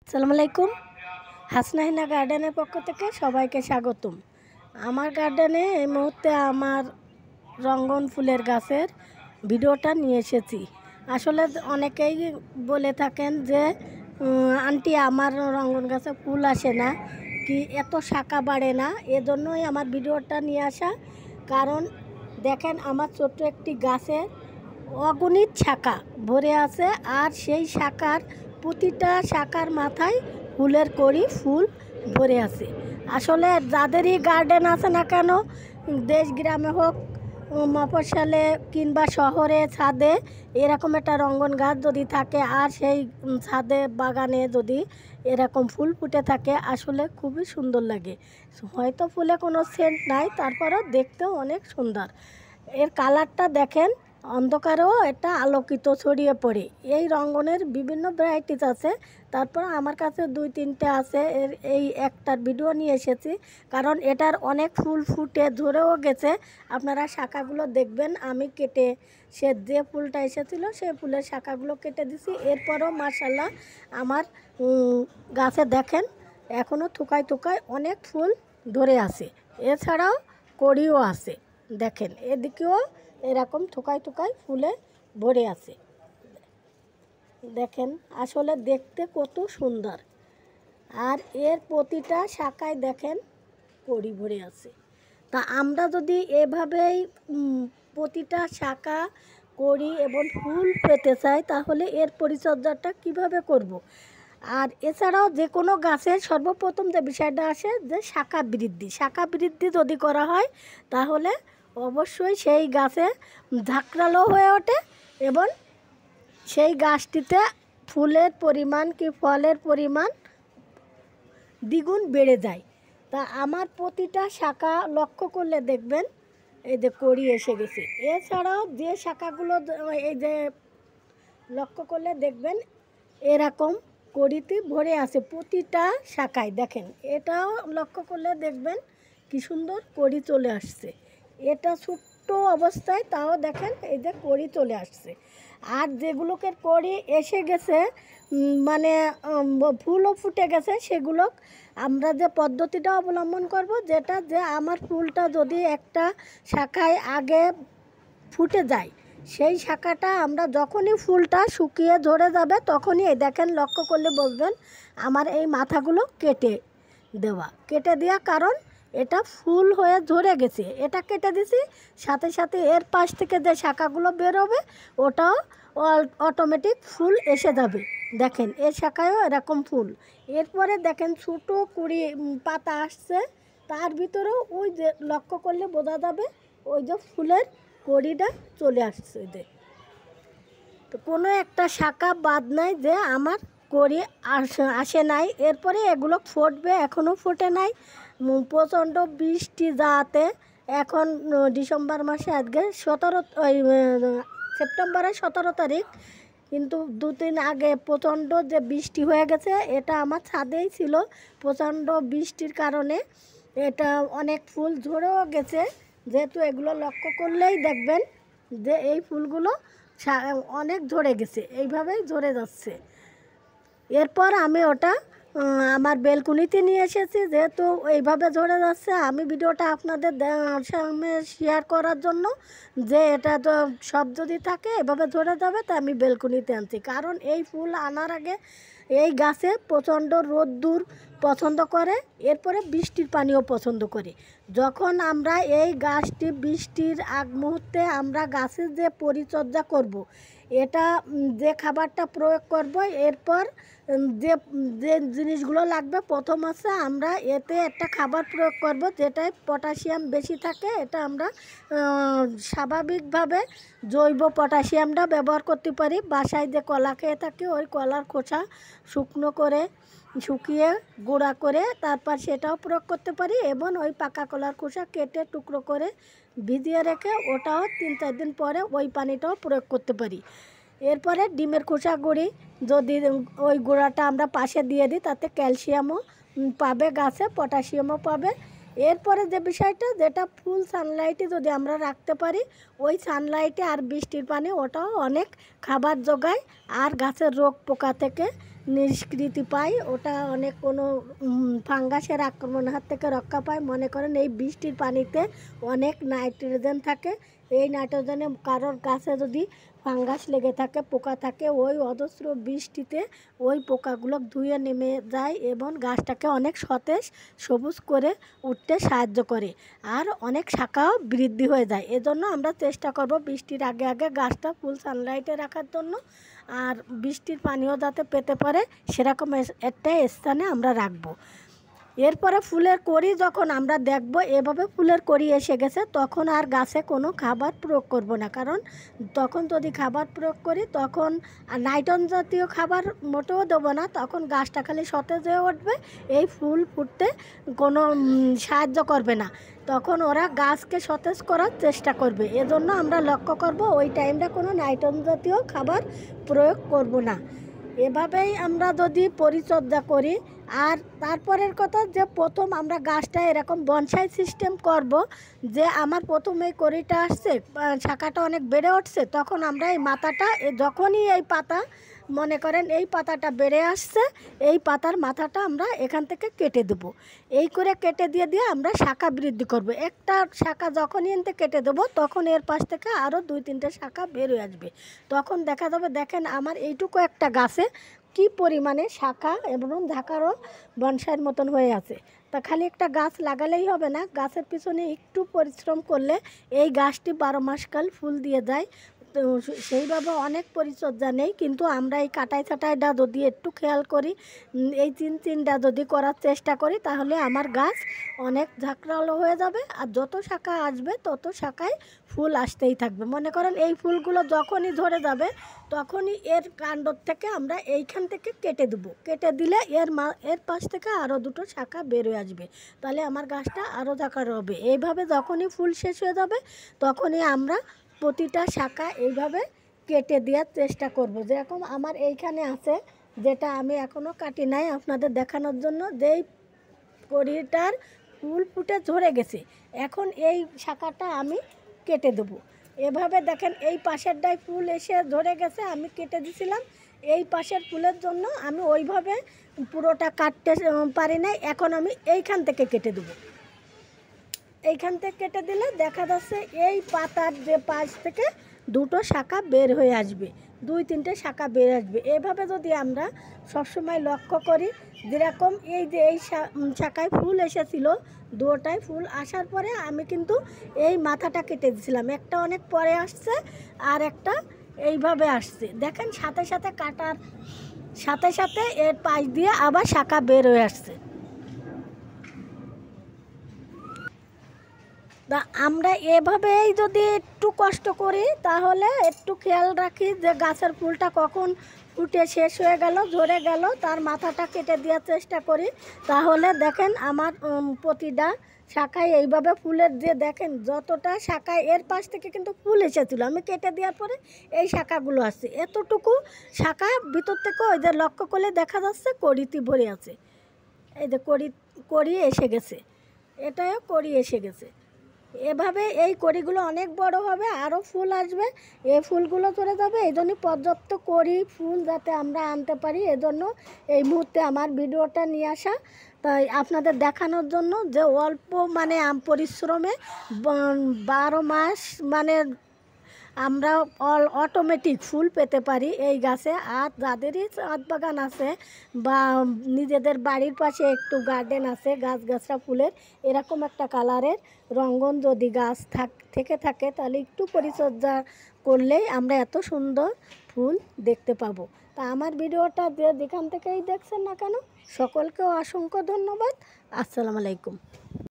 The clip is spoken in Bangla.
আসসালামু আলাইকুম। হাসনাহিনা গার্ডেনের পক্ষ থেকে সবাইকে স্বাগতম। আমার গার্ডেনে এই মুহূর্তে আমার রঙ্গন ফুলের গাছের ভিডিওটা নিয়ে এসেছি। আসলে অনেকেই বলে থাকেন যে আন্টি আমার রঙ্গন গাছে ফুল আসে না, কি এত শাখা বাড়ে না। এজন্যই আমার ভিডিওটা নিয়ে আসা। কারণ দেখেন আমার ছোট্ট একটি গাছে অগণিত শাখা ভরে আছে, আর সেই শাখার প্রতিটা শাখার মাথায় ফুলের কড়ি ফুল ভরে আছে। আসলে যাদেরই গার্ডেন আছে না কেন, দেশ গ্রামে হোক, মফস্বলে কিংবা শহরে, ছাদে এরকম একটা রঙ্গন গাছ যদি থাকে আর সেই ছাদে বাগানে যদি এরকম ফুল ফুটে থাকে, আসলে খুবই সুন্দর লাগে। হয়তো ফুলে কোনো সেন্ট নাই, তারপরেও দেখতেও অনেক সুন্দর। এর কালারটা দেখেন, অন্ধকারেও এটা আলোকিত ছড়িয়ে পড়ে। এই রঙ্গনের বিভিন্ন ভ্যারাইটিস আছে, তারপর আমার কাছে 2-3টে আছে। এই একটার ভিডিও নিয়ে এসেছি, কারণ এটার অনেক ফুল ফুটে ধরেও গেছে। আপনারা শাখাগুলো দেখবেন, আমি কেটে যে ফুলটা এসেছিল সেই ফুলের শাখাগুলো কেটে দিছি। এরপরও মাশাআল্লাহ আমার গাছে দেখেন এখনও থোকায় থোকায় অনেক ফুল ধরে আছে। এছাড়াও কড়িও আছে, দেখেন এদিকেও এরকম থোকায় থোকায় ফুলে ভরে আছে। দেখেন আসলে দেখতে কত সুন্দর, আর এর প্রতিটা শাখায় দেখেন কড়ি ভরে আছে। তা আমরা যদি এভাবেই প্রতিটা শাখা কড়ি এবং ফুল পেতে চাই, তাহলে এর পরিচর্যাটা কিভাবে করব। আর এছাড়াও যে কোনো গাছের সর্বপ্রথম যে বিষয়টা আসে যে শাখা বৃদ্ধি যদি করা হয়, তাহলে অবশ্যই সেই গাছে ঝাঁকড়ালো হয়ে ওঠে এবং সেই গাছটিতে ফুলের পরিমাণ কি ফলের পরিমাণ দ্বিগুণ বেড়ে যায়। তা আমার প্রতিটা শাখা লক্ষ্য করলে দেখবেন এই যে কড়ি এসে গেছে। এছাড়াও যে শাখাগুলো এই যে লক্ষ্য করলে দেখবেন এরকম কড়িতে ভরে আছে প্রতিটা শাখায়। দেখেন এটাও লক্ষ্য করলে দেখবেন কি সুন্দর কড়ি চলে আসছে। এটা ছোট্ট অবস্থায় তাও দেখেন এই যে কড়ি চলে আসছে। আর যেগুলোকে কড়ি এসে গেছে মানে ফুলও ফুটে গেছে, সেগুলো আমরা যে পদ্ধতিটা অবলম্বন করব, যেটা যে আমার ফুলটা যদি একটা শাখায় আগে ফুটে যায়, সেই শাখাটা আমরা যখনই ফুলটা শুকিয়ে ধরে যাবে তখনই এই দেখেন লক্ষ্য করলে বলবেন আমার এই মাথাগুলো কেটে দেওয়া, কারণ এটা ফুল হয়ে ধরে গেছে। এটা কেটে দিছি, সাথে সাথে এর পাশ থেকে যে শাখাগুলো বেরোবে ওটাও অটোমেটিক ফুল এসে যাবে। দেখেন এর শাখায়ও এরকম ফুল। এরপরে দেখেন ছোটো কুড়ি পাতা আসছে, তার ভিতরেও ওই যে লক্ষ্য করলে বোঝা যাবে ওই যে ফুলের কড়িটা চলে আসছে। তো কোনো একটা শাখা বাদ নাই যে আমার কড়ি আসে নাই। এরপরে এগুলো ফুটবে, এখনও ফোটে নাই। প্রচণ্ড বৃষ্টি যাতে এখন ডিসেম্বর মাসে আজকে সেপ্টেম্বরের 17 তারিখ, কিন্তু 2 দিন আগে প্রচণ্ড যে বৃষ্টি হয়ে গেছে, এটা আমার ছাদেই ছিল। প্রচণ্ড বৃষ্টির কারণে এটা অনেক ফুল ঝরেও গেছে। যেহেতু এগুলো লক্ষ্য করলেই দেখবেন যে এই ফুলগুলো অনেক ঝরে গেছে, এইভাবেই ঝরে যাচ্ছে। এরপর আমি ওটা আমার বেলকুনিতে নিয়ে এসেছি। যেহেতু এইভাবে ঝরে যাচ্ছে, আমি ভিডিওটা আপনাদের সামনে শেয়ার করার জন্য যে এটা তো সব যদি থাকে এভাবে ঝরে যাবে, তাই আমি বেলকুনিতে আনছি। কারণ এই ফুল আনার আগে এই গাছে প্রচণ্ড রোদ্দুর পছন্দ করে, এরপরে বৃষ্টির পানিও পছন্দ করে। যখন আমরা এই গাছটি বৃষ্টির আগ মুহূর্তে আমরা গাছের যে পরিচর্যা করব, এটা যে খাবারটা প্রয়োগ করব, এরপর যে যে জিনিসগুলো লাগবে, প্রথম আছে আমরা এতে একটা খাবার প্রয়োগ করব যেটায় পটাশিয়াম বেশি থাকে। এটা আমরা স্বাভাবিকভাবে জৈব পটাশিয়ামটা ব্যবহার করতে পারি। বাসায় যে কলা খেয়ে থাকি, ওই কলার খোসা শুকিয়ে গুঁড়া করে তারপর সেটাও প্রয়োগ করতে পারি, এবং ওই পাকা কলার খোসা কেটে টুকরো করে ভিজিয়ে রেখে ওটাও 3-4 দিন পরে ওই পানিটাও প্রয়োগ করতে পারি। এরপরে ডিমের খোসা গুঁড়ি যদি ওই গুঁড়াটা আমরা পাশে দিয়ে দিই, তাতে ক্যালসিয়ামও পাবে গাছে, পটাশিয়ামও পাবে। এরপরে যে বিষয়টা, যেটা ফুল সানলাইটে যদি আমরা রাখতে পারি, ওই সানলাইটে আর বৃষ্টির পানি ওটাও অনেক খাবার জোগায় আর গাছের রোগ পোকা থেকে নিষ্কৃতি পায়, ওটা অনেক কোনো ফাঙ্গাসের আক্রমণের হাত থেকে রক্ষা পায়। মনে করেন এই বৃষ্টির পানিতে অনেক নাইট্রোজেন থাকে, এই নাইট্রোজেনে কারোর গাছে যদি ফাঙ্গাস লেগে থাকে, পোকা থাকে, ওই অজস্র বৃষ্টিতে ওই পোকাগুলো ধুয়ে নেমে যায় এবং গাছটাকে অনেক সতেজ সবুজ করে উঠতে সাহায্য করে, আর অনেক শাখাও বৃদ্ধি হয়ে যায়। এজন্য আমরা চেষ্টা করব বৃষ্টির আগে আগে গাছটা ফুল সানলাইটে রাখার জন্য, আর বৃষ্টির পানিও যাতে পেতে পারে সেরকম একটা স্থানে আমরা রাখবো। এরপরে ফুলের কড়ি যখন আমরা দেখব এভাবে ফুলের কড়ি এসে গেছে, তখন আর গাছে কোনো খাবার প্রয়োগ করব না, কারণ তখন যদি খাবার প্রয়োগ করি তখন নাইট্রোজেন জাতীয় খাবার মোটেও দেবো না, তখন গাছটা খালি সতেজ হয়ে উঠবে, এই ফুল ফুটতে কোনো সাহায্য করবে না, তখন ওরা গাছকে সতেজ করার চেষ্টা করবে। এজন্য আমরা লক্ষ্য করব ওই টাইমটা কোনো নাইট্রোজেন জাতীয় খাবার প্রয়োগ করব না। এভাবেই আমরা যদি পরিচর্যা করি। আর তারপরের কথা যে প্রথম আমরা গাছটা এরকম বনসাই সিস্টেম করব, যে আমার প্রথম এই কড়িটা আসছে, শাখাটা অনেক বেড়ে উঠছে, তখন আমরা এই মাথাটা যখনই এই পাতা মনে করেন এই পাতাটা বেড়ে আসছে, এই পাতার মাথাটা আমরা এখান থেকে কেটে দেবো। এই করে কেটে দিয়ে আমরা শাখা বৃদ্ধি করব। একটা শাখা যখনই এনতে কেটে দেবো তখন এর পাশ থেকে আরও 2-3টে শাখা বের হয়ে আসবে। তখন দেখা যাবে দেখেন আমার এইটুকু একটা গাছে কি পরিমাণে শাখা এবং ঝাঁকারও বনসাইয়ের মতন হয়ে আছে। তা খালি একটা গাছ লাগালেই হবে না, গাছের পিছনে একটু পরিশ্রম করলে এই গাছটি 12 মাসকাল ফুল দিয়ে যায়। তো সেইভাবে অনেক পরিচর্যা নেই, কিন্তু আমরা এই কাটাই ছাটাইটা যদি একটু খেয়াল করি, এই চিনটা যদি করার চেষ্টা করি, তাহলে আমার গাছ অনেক ঝাঁকড়ালো হয়ে যাবে, আর যত শাখা আসবে তত শাখায় ফুল আসতেই থাকবে। মনে করেন এই ফুলগুলো যখনই ধরে যাবে তখনই এর কাণ্ডর থেকে আমরা এইখান থেকে কেটে দেবো, কেটে দিলে এর পাশ থেকে আরও 2টো শাখা বেরোয় আসবে, তাহলে আমার গাছটা আরও ঝাঁকার হবে। এইভাবে যখনই ফুল শেষ হয়ে যাবে তখনই আমরা প্রতিটা শাখা এইভাবে কেটে দেওয়ার চেষ্টা করব। যেরকম আমার এইখানে আছে, যেটা আমি এখনও কাটি নাই আপনাদের দেখানোর জন্য, যেই কড়িটার ফুল ফুটে ঝরে গেছে, এখন এই শাখাটা আমি কেটে দেবো। এভাবে দেখেন এই পাশেরটায় ফুল এসে ধরে গেছে, আমি কেটে দিছিলাম, এই পাশের ফুলের জন্য আমি ওইভাবে পুরোটা কাটতে পারি নাই, এখন আমি এইখান থেকে কেটে দেবো। এইখান থেকে কেটে দিলে দেখা যাচ্ছে এই পাতার যে পাশ থেকে 2টো শাখা বের হয়ে আসবে, 2-3টে শাখা বের আসবে। এভাবে যদি আমরা সবসময় লক্ষ্য করি, যেরকম এই যে এই শাখায় ফুল এসেছিলো, 2টায় ফুল আসার পরে আমি কিন্তু এই মাথাটা কেটে দিয়েছিলাম, একটা অনেক পরে আসছে আর একটা এইভাবে আসছে। দেখেন সাথে সাথে কাটার সাথে সাথে এর পাশ দিয়ে আবার শাখা বের হয়ে আসছে। তা আমরা এভাবেই যদি একটু কষ্ট করি, তাহলে একটু খেয়াল রাখি যে গাছের ফুলটা কখন ফুটে শেষ হয়ে গেল, ঝরে গেল, তার মাথাটা কেটে দেওয়ার চেষ্টা করি, তাহলে দেখেন আমার প্রতিটা শাখায় এইভাবে ফুলের যে দেখেন যতটা শাখায় এর পাশ থেকে কিন্তু ফুল এসেছিলো, আমি কেটে দেওয়ার পরে এই শাখাগুলো আসছে, এতটুকু শাখা ভিতর থেকে ওই যে লক্ষ্য করলে দেখা যাচ্ছে কড়িতে ভরে আছে। এই যে কড়ি এসে গেছে, এটাও কড়ি এসে গেছে। এভাবে এই কড়িগুলো অনেক বড় হবে, আরও ফুল আসবে, এই ফুলগুলো চলে যাবে। এই জন্য পর্যাপ্ত কড়ি ফুল যাতে আমরা আনতে পারি, এজন্য এই মুহূর্তে আমার ভিডিওটা নিয়ে আসা, তাই আপনাদের দেখানোর জন্য যে অল্প মানে পরিশ্রমে 12 মাস মানে আমরা অটোমেটিক ফুল পেতে পারি এই গাছে। আর যাদেরই ছাদ বাগান আছে বা নিজেদের বাড়ির পাশে একটু গার্ডেন আছে গাছগাছরা ফুলের, এরকম একটা কালারের রঙ্গন যদি গাছ থেকে থাকে, তাহলে একটু পরিচর্যা করলেই আমরা এত সুন্দর ফুল দেখতে পাবো। তা আমার ভিডিওটা যেখান থেকেই দেখছেন না কেন, সকলকেও অসংখ্য ধন্যবাদ। আসসালামু আলাইকুম।